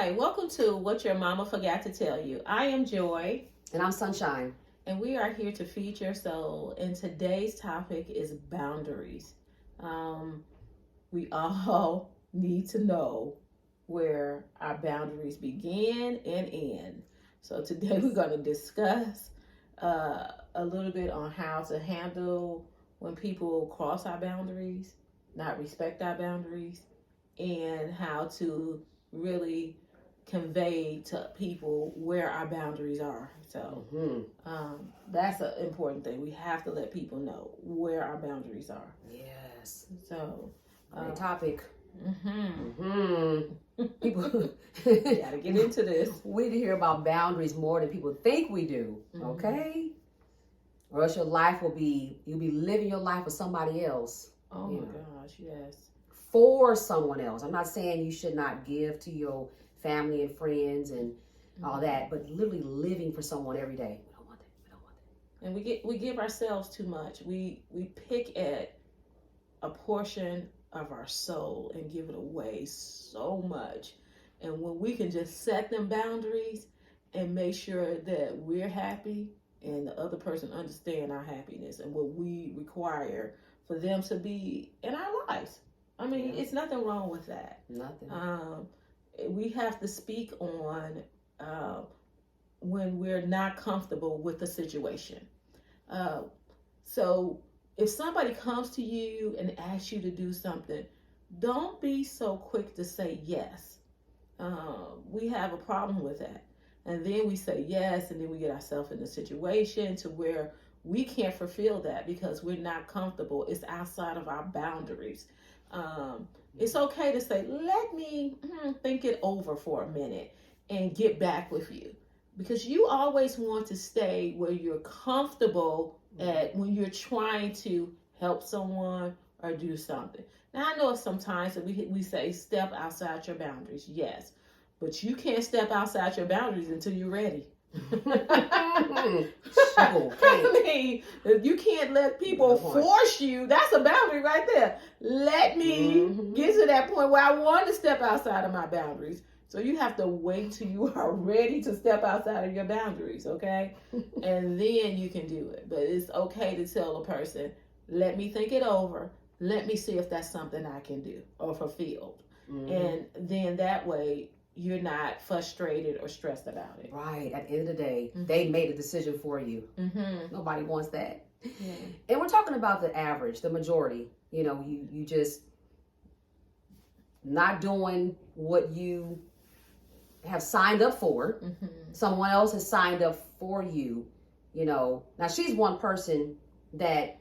Hi, welcome to What Your Mama Forgot to Tell You. I am Joy. And I'm Sunshine. And we are here to feed your soul. And today's topic is boundaries. We all need to know where our boundaries begin and end. So today we're going to discuss a little bit on how to handle when people cross our boundaries, not respect our boundaries, and how to really convey to people where our boundaries are. So that's an important thing. We have to let people know where our boundaries are. Yes. So great topic. People gotta get into this. We need to hear about boundaries more than people think we do. Okay? Or else you'll be living your life for somebody else. Oh my gosh, yes. For someone else. I'm not saying you should not give to your family and friends and all that, but literally living for someone every day. We don't want that. And we give ourselves too much. We pick at a portion of our soul and give it away so much. And when we can just set them boundaries and make sure that we're happy and the other person understand our happiness and what we require for them to be in our lives. I mean, it's nothing wrong with that. Nothing. We have to speak on when we're not comfortable with the situation. So if somebody comes to you and asks you to do something, don't be so quick to say yes. We have a problem with that. And then we say yes, and then we get ourselves in a situation to where we can't fulfill that because we're not comfortable. It's outside of our boundaries. It's okay to say, let me think it over for a minute and get back with you. Because you always want to stay where you're comfortable at when you're trying to help someone or do something. Now, I know sometimes that we say step outside your boundaries, yes. But you can't step outside your boundaries until you're ready. I mean, if you can't let people force you, that's a boundary right there. Let me get to that point where I want to step outside of my boundaries. So you have to wait till you are ready to step outside of your boundaries, okay? And then you can do it. But it's okay to tell a person, let me think it over. Let me see if that's something I can do or fulfill. And then that way, you're not frustrated or stressed about it. Right. At the end of the day, they made a decision for you. Nobody wants that. Yeah. And we're talking about the average, the majority. You know, you just not doing what you have signed up for. Someone else has signed up for you. You know, now she's one person that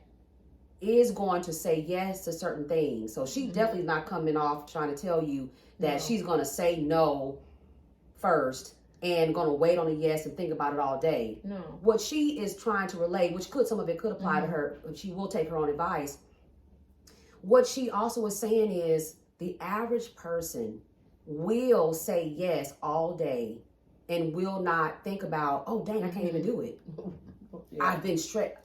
is going to say yes to certain things. So she definitely is not coming off trying to tell you that she's going to say no first and going to wait on a yes and think about it all day. No. What she is trying to relay, which some of it could apply to her, if she will take her own advice. What she also is saying is the average person will say yes all day and will not think about, oh, dang, I can't even do it. I've been stressed.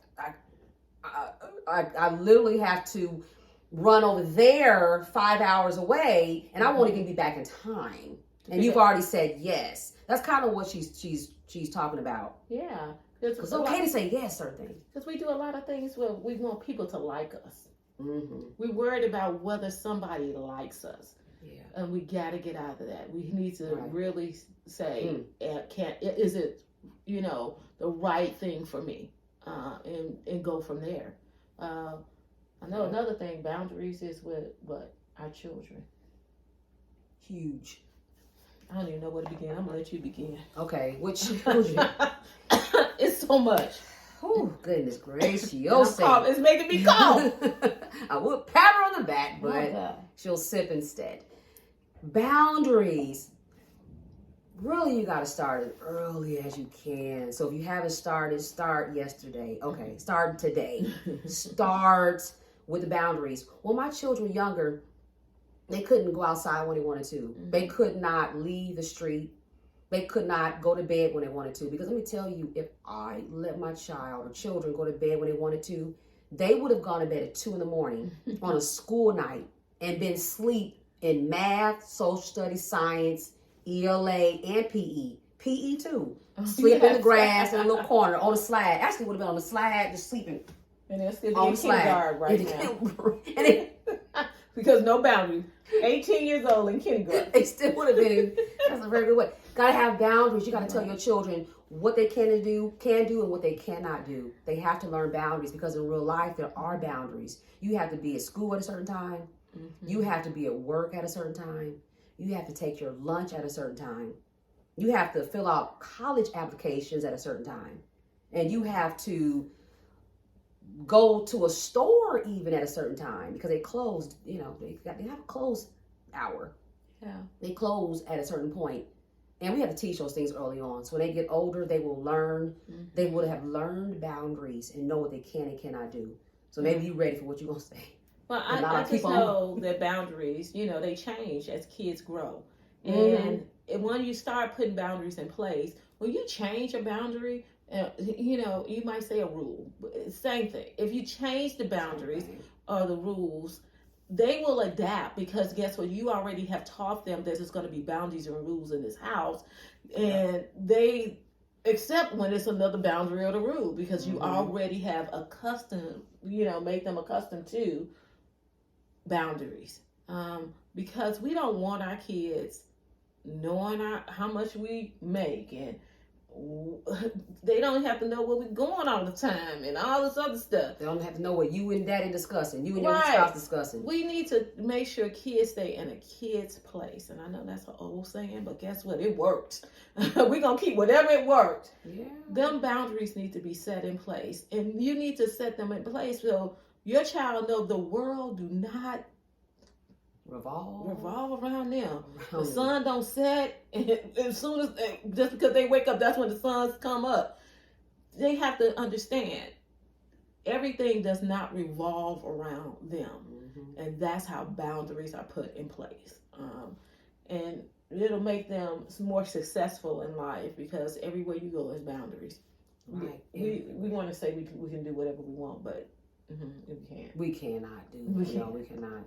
I literally have to run over there 5 hours away, and I won't even be back in time. And you've already said yes. That's kind of what she's talking about. Yeah, it's okay to say yes, certain things. Because we do a lot of things where we want people to like us. We're worried about whether somebody likes us. Yeah, and we got to get out of that. We need to really say, is it, the right thing for me, and go from there. I know another thing, boundaries is with our children. Huge. I don't even know where to begin. I'm gonna let you begin. Okay, which children? It's so much. Oh, goodness gracious. It's making me calm. I would pat her on the back, but she'll sip instead. Boundaries. Really, you got to start as early as you can. So if you haven't started, start yesterday. Okay, start today. Start with the boundaries. When my children were younger, they couldn't go outside when they wanted to. They could not leave the street. They could not go to bed when they wanted to. Because let me tell you, if I let my child or children go to bed when they wanted to, they would have gone to bed at 2 a.m. on a school night and been asleep in math, social studies, science, ELA and PE. PE too. Sleep in the grass in a little corner on the slide. Actually, would have been on the slide, just sleeping And they're still on being the slide kindergarten right now. And it, Because no boundaries. 18 years old in kindergarten. they still would have been. That's a very good way. Gotta have boundaries. You gotta tell your children what they can do, and what they cannot do. They have to learn boundaries because in real life there are boundaries. You have to be at school at a certain time. Mm-hmm. You have to be at work at a certain time. You have to take your lunch at a certain time. You have to fill out college applications at a certain time. And you have to go to a store even at a certain time because they closed, they have a closed hour. Yeah. They close at a certain point. And we have to teach those things early on. So when they get older, they will learn, they would have learned boundaries and know what they can and cannot do. So maybe you're ready for what you're going to say. Well, I just know that boundaries, they change as kids grow. And when you start putting boundaries in place, when you change a boundary, you might say a rule. Same thing. If you change the boundaries or the rules, they will adapt because guess what? You already have taught them that there's going to be boundaries and rules in this house. And they accept when it's another boundary or the rule because you already have make them accustomed to boundaries. Because we don't want our kids knowing how much we make, and they don't have to know what we're going all the time and all this other stuff. They don't have to know what you and daddy discussing, you and your spouse discussing. We need to make sure kids stay in a kid's place. And I know that's an old saying, but guess what? It worked. We're going to keep whatever it worked. Yeah. Them boundaries need to be set in place. And you need to set them in place so your child know the world do not revolve around them. The sun don't set as soon as just because they wake up, that's when the suns come up. They have to understand everything does not revolve around them, and that's how boundaries are put in place. And it'll make them more successful in life because everywhere you go is boundaries. Right. We want to say we can do whatever we want, but we can't. We cannot do. We cannot.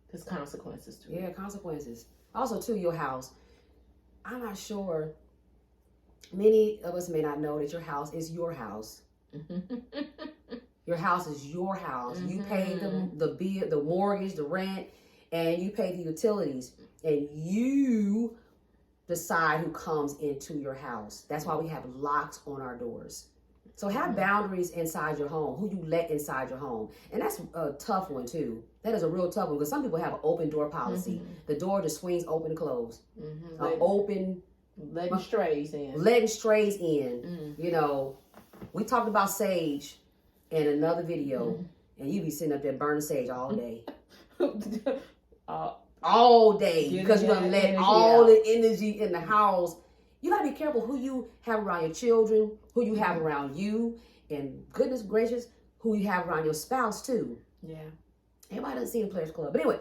There's consequences too. Yeah, consequences. Also, to your house. I'm not sure. Many of us may not know that your house is your house. Your house is your house. You pay the bill, the mortgage, the rent, and you pay the utilities, and you decide who comes into your house. That's why we have locks on our doors. So have boundaries inside your home, who you let inside your home. And that's a tough one too. That is a real tough one because some people have an open door policy. The door just swings open and closed. Letting strays in. Letting strays in. We talked about sage in another video, and you be sitting up there burning sage all day. All day because you're going to let all the energy in the house. You got to be careful who you have around your children, who you have around you, and goodness gracious, who you have around your spouse too. Yeah. Everybody doesn't see the Players Club. But anyway,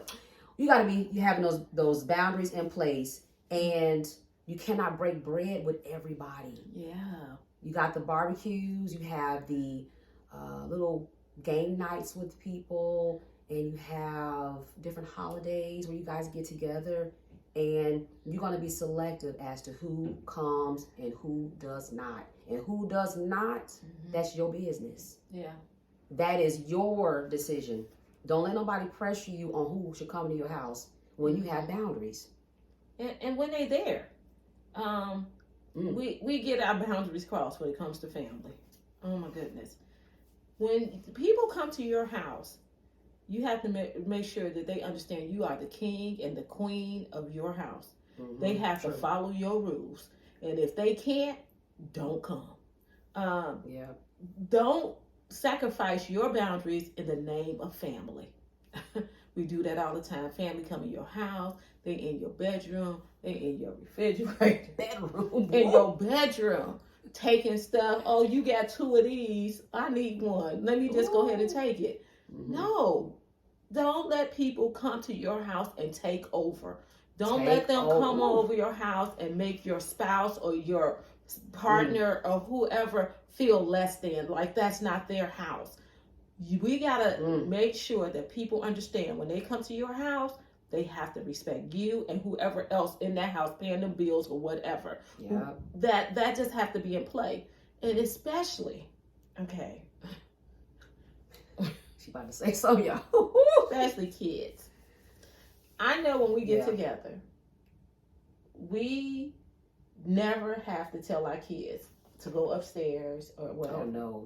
you got to be having those boundaries in place, and you cannot break bread with everybody. Yeah. You got the barbecues, you have the little game nights with people, and you have different holidays where you guys get together. And you're going to be selective as to who comes and who does not. And who does not, that's your business. Yeah. That is your decision. Don't let nobody pressure you on who should come to your house when you have boundaries. And when they're there, we get our boundaries crossed when it comes to family. Oh, my goodness. When people come to your house, you have to make sure that they understand you are the king and the queen of your house. They have to follow your rules. And if they can't, don't come. Don't sacrifice your boundaries in the name of family. We do that all the time. Family come in your house. They in your bedroom. They in your refrigerator. In your bedroom. Taking stuff. Oh, you got 2 of these. I need one. Let me just go ahead and take it. No, don't let people come to your house and take over. Don't let them come over your house and make your spouse or your partner or whoever feel less than, like that's not their house. We gotta make sure that people understand when they come to your house, They have to respect you and whoever else in that house paying the bills or whatever. Yeah. That just have to be in play. And especially, okay, She about to say so, y'all. especially kids. I know when we get Yeah. together, we never have to tell our kids to go upstairs or whatever. Oh, no.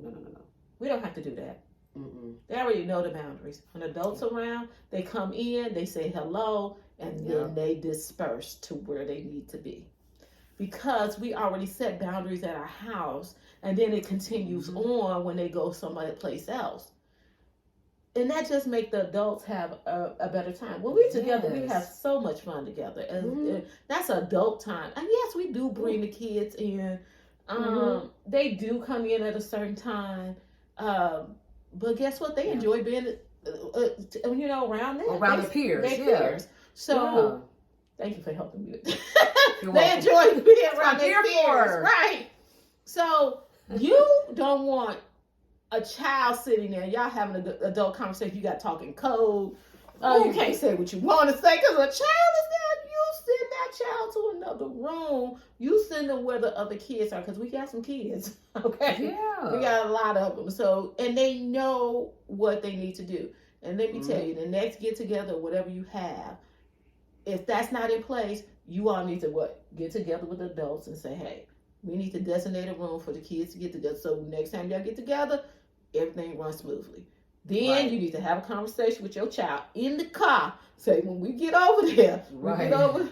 We don't have to do that. Mm-mm. They already know the boundaries. When adults around, they come in, they say hello, and Yeah. then they disperse to where they need to be. Because we already set boundaries at our house, and then it continues on when they go someplace else. And that just make the adults have a better time. When we're together, we Yes. have so much fun together. And Mhm. that's adult time. And yes, we do bring the kids in. They do come in at a certain time. But guess what? They Yeah. enjoy being, around them. Around their peers, Their yeah. peers. So, Yeah. thank you for helping me with that. You're They welcome. enjoy being what around I'm their here peers. for. Right. So, you don't want a child sitting there, y'all having an adult conversation, you got talking code. You can't say what you want to say because a child is there. You send that child to another room. You send them where the other kids are because we got some kids. Okay. Yeah. We got a lot of them. So, and they know what they need to do. And let me tell you, the next get together, whatever you have, if that's not in place, you all need to get together with adults and say, hey, we need to designate a room for the kids to get together. So next time y'all get together, everything runs smoothly. Then Right. you need to have a conversation with your child in the car. Say, when we get over there, we Right. get over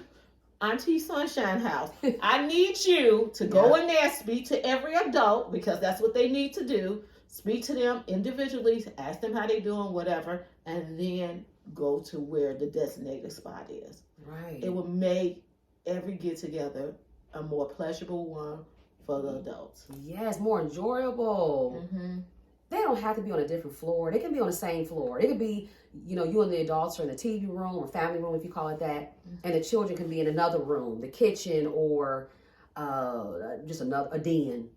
Auntie Sunshine house, I need you to go in there, speak to every adult, because that's what they need to do. Speak to them individually, ask them how they doing, whatever, and then go to where the designated spot is. Right. It will make every get together a more pleasurable one for the adults. Yes, more enjoyable. Mm-hmm. They don't have to be on a different floor. They can be on the same floor. It could be, you and the adults are in the TV room or family room, if you call it that, and the children can be in another room, the kitchen, or just a den.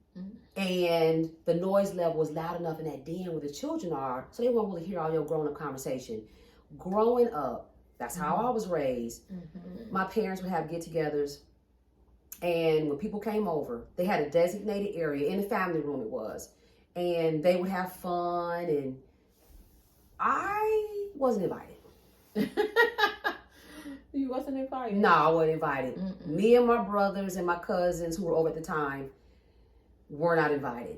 And the noise level is loud enough in that den where the children are, so they won't really hear all your grown-up conversation. Growing up, that's how I was raised. My parents would have get-togethers, and when people came over, they had a designated area in the family room. It was. And they would have fun, and I wasn't invited. You wasn't invited? No, I wasn't invited. Mm-mm. Me and my brothers and my cousins who were over at the time were not invited.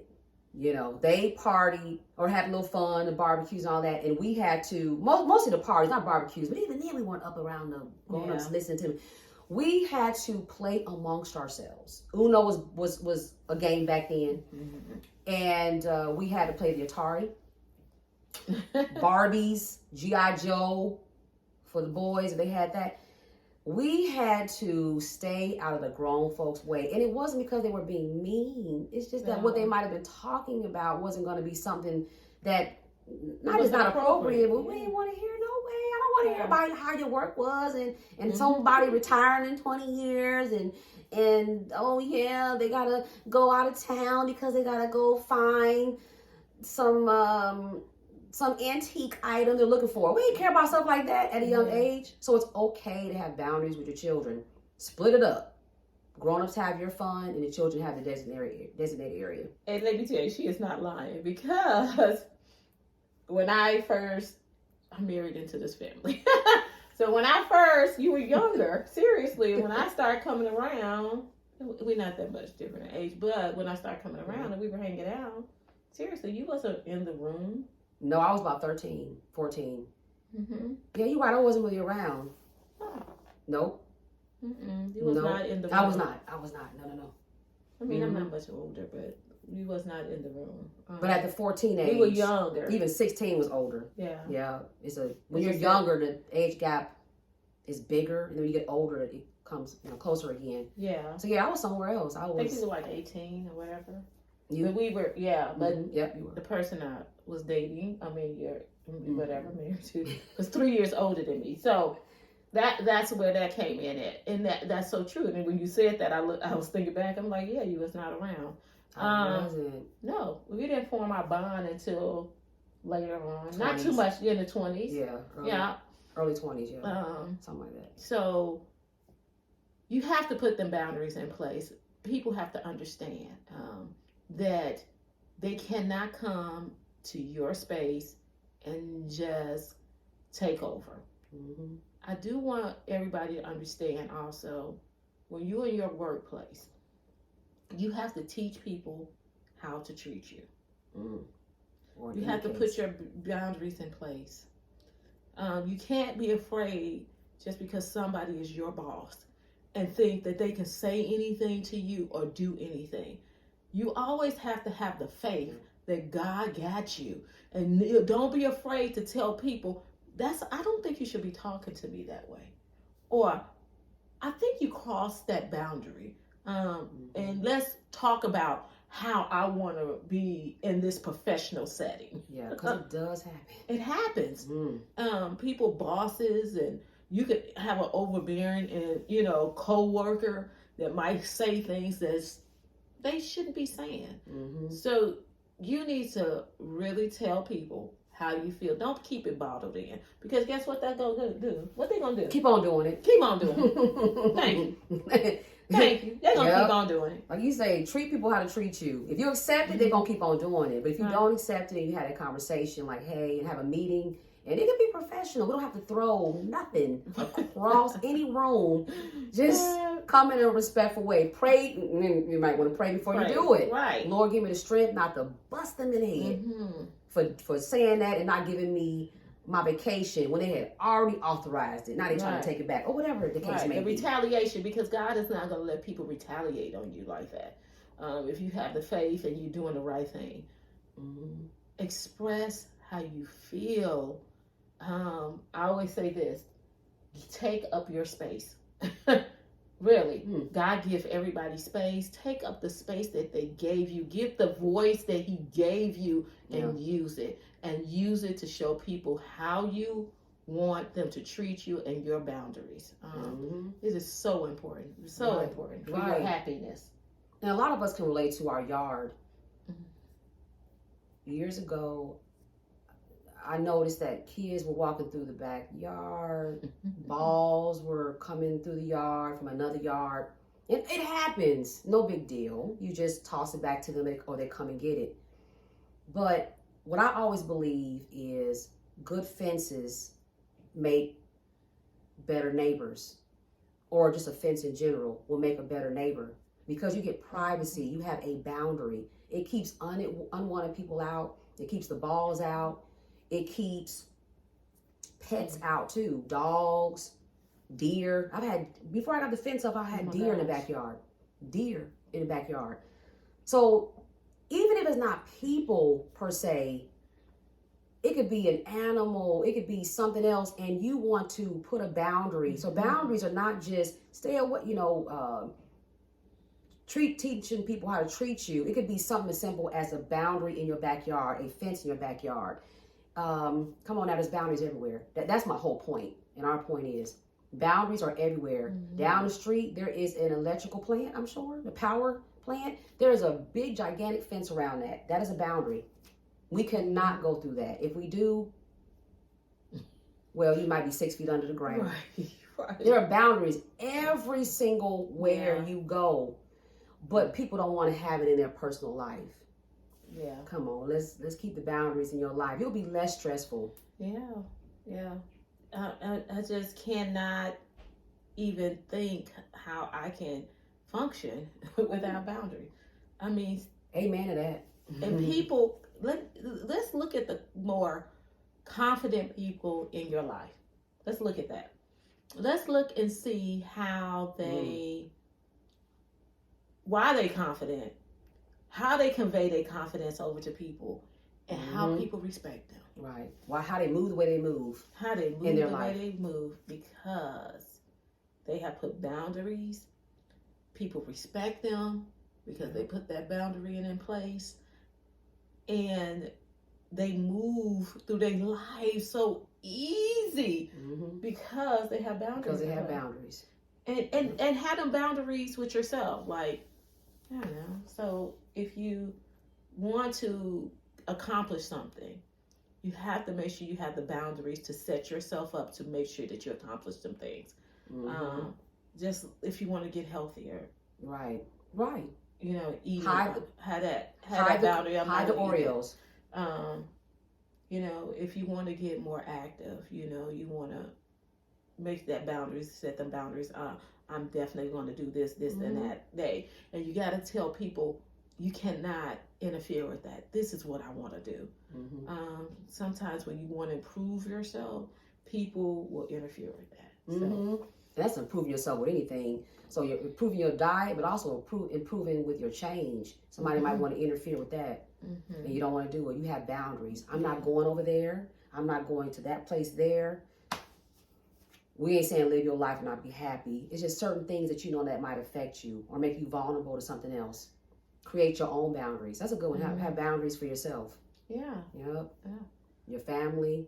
They partied or had a little fun, the barbecues and all that, and we had to, most of the parties, not barbecues, but even then we weren't up around the grown-ups listening to them. We had to play amongst ourselves. Uno was a game back then. And we had to play the Atari, Barbies, G.I. Joe for the boys. They had that. We had to stay out of the grown folks' way. And it wasn't because they were being mean. It's just that what they might have been talking about wasn't going to be something that is not appropriate. But we didn't want to hear, no way. I don't want to hear about how your work was and somebody retiring in 20 years and oh yeah, they gotta go out of town because they gotta go find some antique item they're looking for. We didn't care about stuff like that at a young age. So it's okay to have boundaries with your children. Split it up. Grown-ups have your fun, and the children have the designated area. And let me tell you, she is not lying, because when I married into this family. So when you were younger, seriously, when I started coming around, we're not that much different in age, but when I started coming around and we were hanging out, seriously, you wasn't in the room. No, I was about 13, 14. Mm-hmm. Yeah, you're right. I wasn't really around. Oh. Nope. Mm-mm. You was not in the room. I was not. No. I mean, I'm not much older, but you was not in the room. But at the 14 age, we were younger. Even 16 was older. Yeah. Yeah. When you're younger, the age gap is bigger, and then when you get older, it comes closer again. Yeah. So yeah, I was somewhere else. I think you were like 18 or whatever. You? But we were, but yep, you were. The person I was dating, whatever, married to, was 3 years older than me. So that's where that came in at, and that's so true. And when you said that, I was thinking back. I'm like, yeah, you was not around. I wasn't. No, we didn't form our bond until later on. 20s. Not too much in the 20s. Yeah. Yeah. Early 20s, yeah. Um, Something like that. so you have to put them boundaries in place. People have to understand that they cannot come to your space and just take over. Mm-hmm. I do want everybody to understand also, when you're in your workplace, you have to teach people how to treat you. Or You have to put your boundaries in place. You can't be afraid just because somebody is your boss and think that they can say anything to you or do anything. You always have to have the faith that God got you. And don't be afraid to tell people, I don't think you should be talking to me that way. Or, I think you crossed that boundary. And let's talk about how I want to be in this professional setting. Yeah, because it does happen. It happens. Mm. People, bosses, and you could have an overbearing and co-worker that might say things that they shouldn't be saying. Mm-hmm. So you need to really tell people how you feel. Don't keep it bottled in, because guess what they're gonna do? What they gonna do? Keep on doing it. Keep on doing it. Thank you. Thank you. They're gonna keep on doing it. Like you say, treat people how to treat you. If you accept it, they're gonna keep on doing it. But if you don't accept it and you had a conversation like, hey, and have a meeting, and it can be professional. We don't have to throw nothing across any room. Just come in a respectful way. Pray. You might want to pray before you do it. Right. Lord, give me the strength not to bust them in the head for saying that and not giving me my vacation when they had already authorized it. Now they're trying to take it back or whatever the case may the be. Retaliation, because God is not going to let people retaliate on you like that. If you have the faith and you're doing the right thing, express how you feel. I always say this: take up your space. Really, God give everybody space. Take up the space that they gave you. Give the voice that He gave you and use it. And use it to show people how you want them to treat you and your boundaries. It is so important. So important for your happiness. And a lot of us can relate to our yard. Years ago, I noticed that kids were walking through the backyard. Balls were coming through the yard from another yard. It happens. No big deal. You just toss it back to them or they come and get it. But what I always believe is good fences make better neighbors, or just a fence in general will make a better neighbor, because you get privacy. You have a boundary. It keeps unwanted people out. It keeps the balls out. It keeps pets out too. Dogs, deer. Before I got the fence up, I had deer in the backyard. Deer in the backyard. So even if it's not people per se, it could be an animal, it could be something else, and you want to put a boundary. So boundaries are not just stay away, teaching people how to treat you. It could be something as simple as a boundary in your backyard, a fence in your backyard. Come on now, there's boundaries everywhere. That's my whole point. And our point is boundaries are everywhere. Down the street, there is an electrical plant, I'm sure, the power plant. There is a big, gigantic fence around that. That is a boundary. We cannot go through that. If we do, well, you might be 6 feet under the ground. Right. There are boundaries every single where you go, but people don't want to have it in their personal life. Yeah. Come on, let's keep the boundaries in your life. You'll be less stressful. Yeah. I just cannot even think how I can function without boundaries. I mean, amen to that. And people, let's look at the more confident people in your life. Let's look at that. Let's look and see how why they confident, how they convey their confidence over to people, and how people respect them. Right. How they move the way they move. How they move in their the life. way they move, because they have put boundaries. People respect them because they put that boundary in place. And they move through their lives so easy because they have boundaries. Because they have boundaries. And have them boundaries with yourself. Like, I don't know. So if you want to accomplish something, you have to make sure you have the boundaries to set yourself up to make sure that you accomplish some things. Just if you want to get healthier, right, you know, eat hide that the boundary. hide the Oreos. You know, if you want to get more active, you know, you want to make that boundaries, set them boundaries. I'm definitely going to do this, and that day. And you got to tell people you cannot interfere with that. This is what I want to do. Sometimes when you want to improve yourself, people will interfere with that. So. That's improving yourself with anything. So you're improving your diet, but also improving with your change. Somebody might want to interfere with that, and you don't want to do it. You have boundaries. I'm not going over there. I'm not going to that place there. We ain't saying live your life and not be happy. It's just certain things that you know that might affect you or make you vulnerable to something else. Create your own boundaries. That's a good one. Have boundaries for yourself. Yeah. Yep. Yeah. Your family,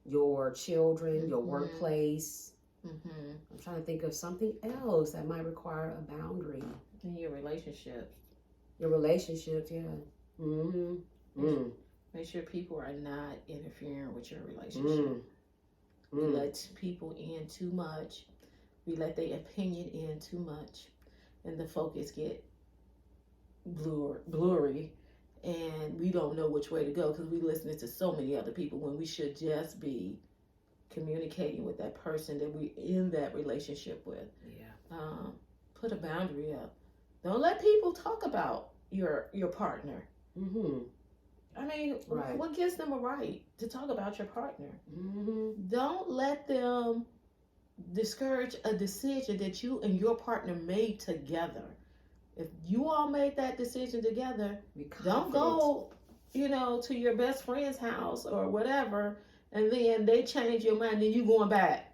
your children, your workplace. I'm trying to think of something else that might require a boundary. In your relationships. Your relationships, yeah. Make sure people are not interfering with your relationship. We let people in too much. We let their opinion in too much. And the focus get blurry. And we don't know which way to go because we listening to so many other people when we should just be communicating with that person that we in that relationship with. Yeah. Put a boundary up. Don't let people talk about your partner. I mean, what gives them a right to talk about your partner? Don't let them discourage a decision that you and your partner made together. If you all made that decision together, don't go, you know, to your best friend's house or whatever, and then they change your mind, then you going back.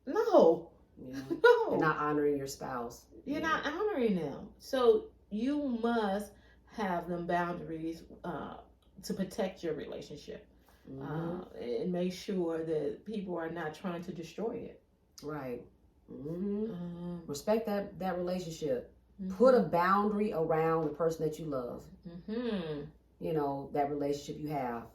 No. Yeah. No. You're not honoring your spouse. You're not honoring them. So you must have them boundaries to protect your relationship. And make sure that people are not trying to destroy it. Right. Respect that relationship. Put a boundary around the person that you love. You know, that relationship you have.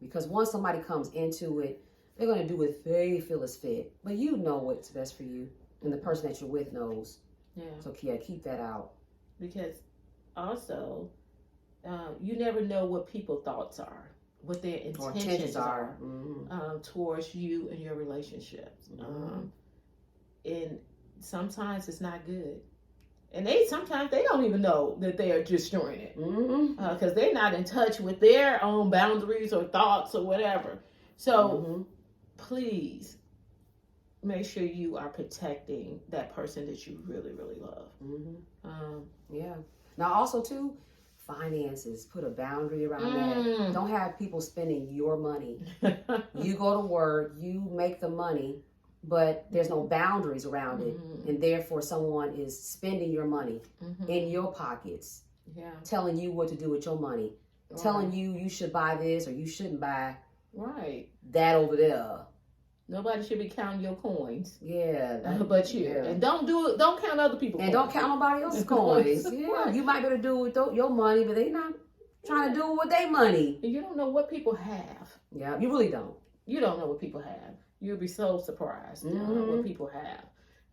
Because once somebody comes into it, they're going to do what they feel is fit. But you know what's best for you. And the person that you're with knows. Yeah. So, yeah, keep that out. Because also, you never know what people's thoughts are, what their intentions are towards you and your relationships. And sometimes it's not good. And sometimes they don't even know that they are destroying it because they're not in touch with their own boundaries or thoughts or whatever. So please make sure you are protecting that person that you really, really love. Yeah. Now also too, finances. Put a boundary around that. Don't have people spending your money. You go to work, you make the money, but there's no boundaries around it, and therefore someone is spending your money in your pockets, telling you what to do with your money, telling you should buy this or you shouldn't buy that over there. Nobody should be counting your coins. Yeah, but you. Yeah. And don't count other people's coins. And don't count nobody else's coins. Yeah, you might be able to do with your money, but they not trying to do with their money. And you don't know what people have. Yeah, you really don't. You don't know what people have. You'll be so surprised what people have.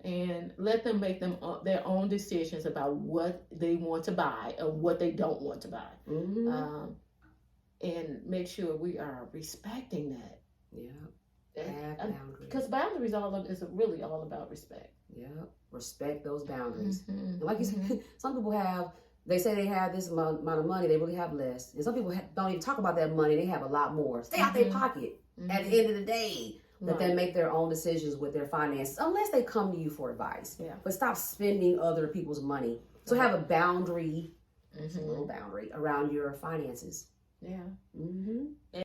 And let them make their own decisions about what they want to buy or what they don't want to buy. And make sure we are respecting that. Yeah. Boundaries. Because boundaries is really all about respect. Yeah. Respect those boundaries. And like you said, some people they say they have this amount of money, they really have less. And some people don't even talk about that money, they have a lot more. Stay out their pocket at the end of the day. Let them make their own decisions with their finances, unless they come to you for advice. Yeah. But stop spending other people's money. So have a boundary, a little boundary around your finances. Yeah.